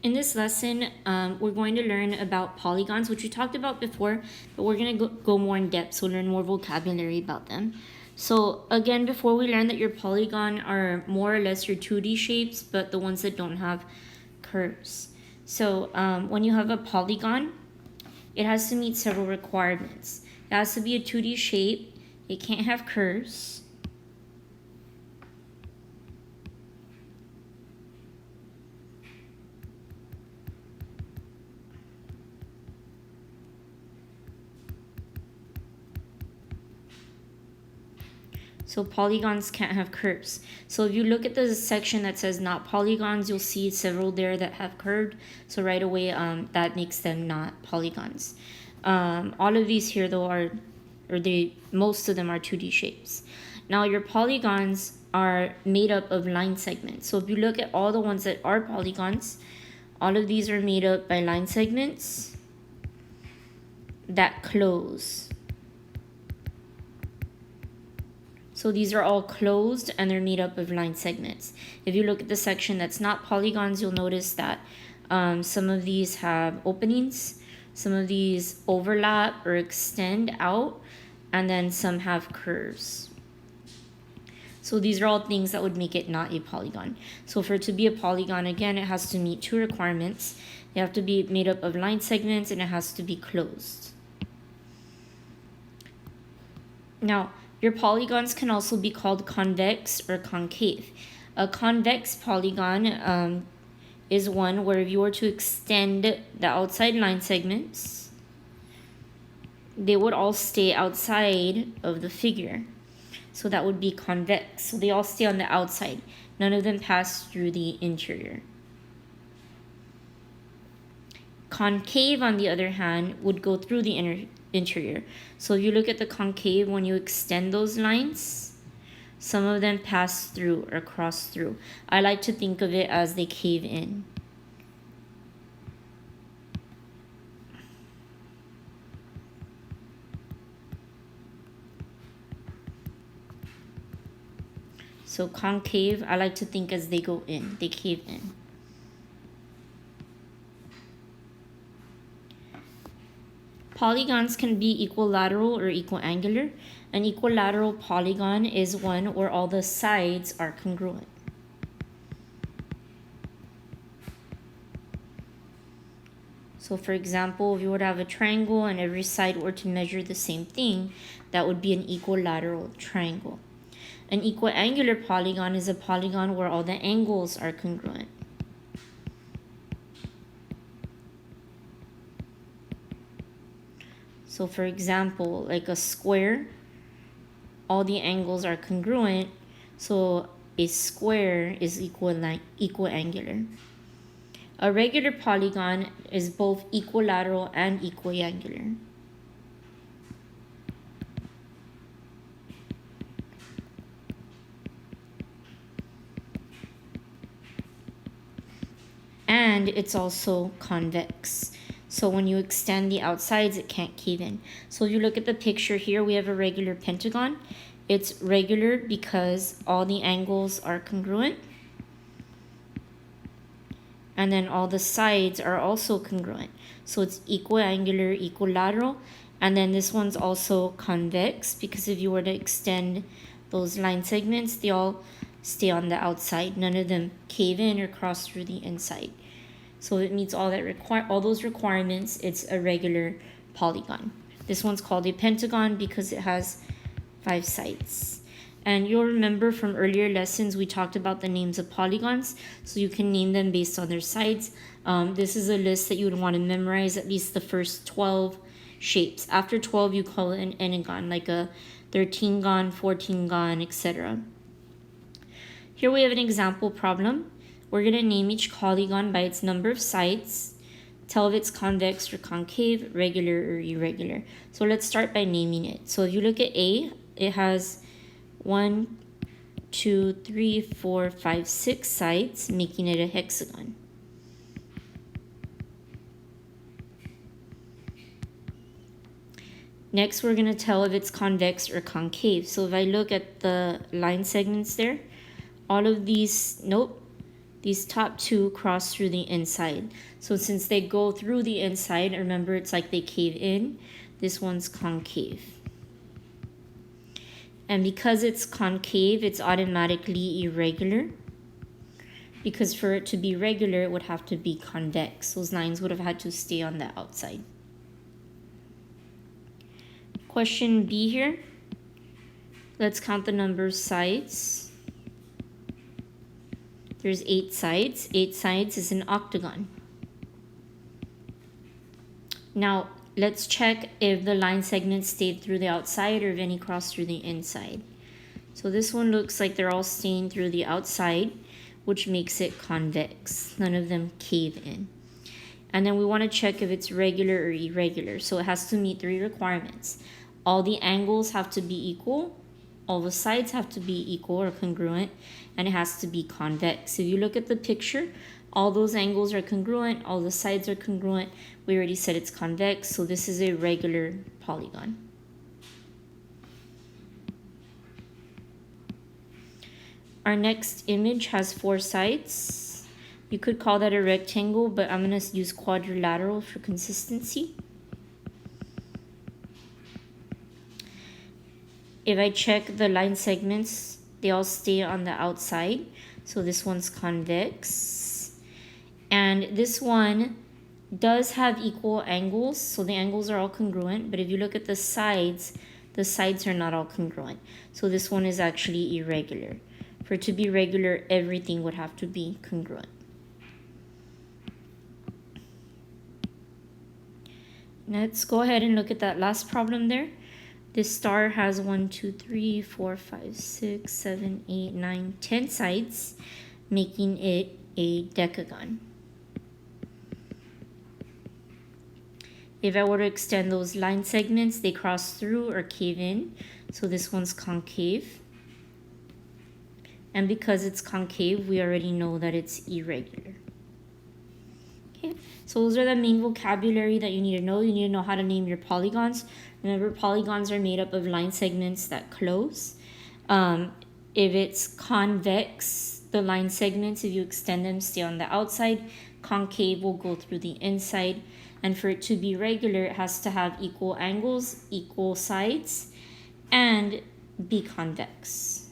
In this lesson, we're going to learn about polygons, which we talked about before, but we're going to go more in depth, so learn more vocabulary about them. So again, before we learn that your polygon are more or less your 2D shapes, but the ones that don't have curves. So when you have a polygon, it has to meet several requirements. It has to be a 2D shape. It can't have curves. So polygons can't have curves. So if you look at the section that says not polygons, you'll see several there that have curved. So right away, that makes them not polygons. All of these here though most of them are 2D shapes. Now your polygons are made up of line segments. So if you look at all the ones that are polygons, all of these are made up by line segments that close. So these are all closed and they're made up of line segments. If you look at the section that's not polygons, you'll notice that some of these have openings, some of these overlap or extend out, and then some have curves. So these are all things that would make it not a polygon. So for it to be a polygon, again, it has to meet two requirements. It have to be made up of line segments and it has to be closed. Now, your polygons can also be called convex or concave. A convex polygon is one where if you were to extend the outside line segments, they would all stay outside of the figure. So that would be convex. So they all stay on the outside. None of them pass through the interior. Concave, on the other hand, would go through the interior. So if you look at the concave, when you extend those lines, some of them pass through or cross through. I like to think of it as they cave in. So concave, I like to think as they go in, they cave in. Polygons can be equilateral or equiangular. An equilateral polygon is one where all the sides are congruent. So for example, if you were to have a triangle and every side were to measure the same thing, that would be an equilateral triangle. An equiangular polygon is a polygon where all the angles are congruent. So for example, like a square, all the angles are congruent, so a square is equiangular. A regular polygon is both equilateral and equiangular. And it's also convex. So when you extend the outsides, it can't cave in. So if you look at the picture here, we have a regular pentagon. It's regular because all the angles are congruent. And then all the sides are also congruent. So it's equiangular, equilateral. And then this one's also convex because if you were to extend those line segments, they all stay on the outside. None of them cave in or cross through the inside. So it meets all those requirements. It's a regular polygon. This one's called a pentagon because it has 5 sides. And you'll remember from earlier lessons we talked about the names of polygons, so you can name them based on their sides. This is a list that you would want to memorize at least the first 12 shapes. After 12 you call it an entagon, like a 13gon, 14gon, etc. Here we have an example problem. We're going to name each polygon by its number of sides, tell if it's convex or concave, regular or irregular. So let's start by naming it. So if you look at A, it has 1, 2, 3, 4, 5, 6 sides, making it a hexagon. Next, we're going to tell if it's convex or concave. So if I look at the line segments there, all of these, nope, These top two cross through the inside. So since they go through the inside, remember it's like they cave in. This one's concave. And because it's concave, it's automatically irregular. Because for it to be regular, it would have to be convex. Those lines would have had to stay on the outside. Question B here. Let's count the number of sides. There's 8 sides. 8 sides is an octagon. Now, let's check if the line segments stayed through the outside or if any crossed through the inside. So this one looks like they're all staying through the outside, which makes it convex. None of them cave in. And then we want to check if it's regular or irregular. So it has to meet 3 requirements. All the angles have to be equal. All the sides have to be equal or congruent. And it has to be convex. If you look at the picture, all those angles are congruent. All the sides are congruent. We already said it's convex. So this is a regular polygon. Our next image has 4 sides. You could call that a rectangle, but I'm going to use quadrilateral for consistency. If I check the line segments, they all stay on the outside. So this one's convex. And this one does have equal angles. So the angles are all congruent. But if you look at the sides are not all congruent. So this one is actually irregular. For it to be regular, everything would have to be congruent. Let's go ahead and look at that last problem there. This star has 1, 2, 3, 4, 5, 6, 7, 8, 9, 10 sides, making it a decagon. If I were to extend those line segments, they cross through or cave in. So this one's concave. And because it's concave, we already know that it's irregular. Okay, so those are the main vocabulary that you need to know. You need to know how to name your polygons. Remember, polygons are made up of line segments that close. If it's convex, the line segments, if you extend them, stay on the outside. Concave will go through the inside. And for it to be regular, it has to have equal angles, equal sides, and be convex.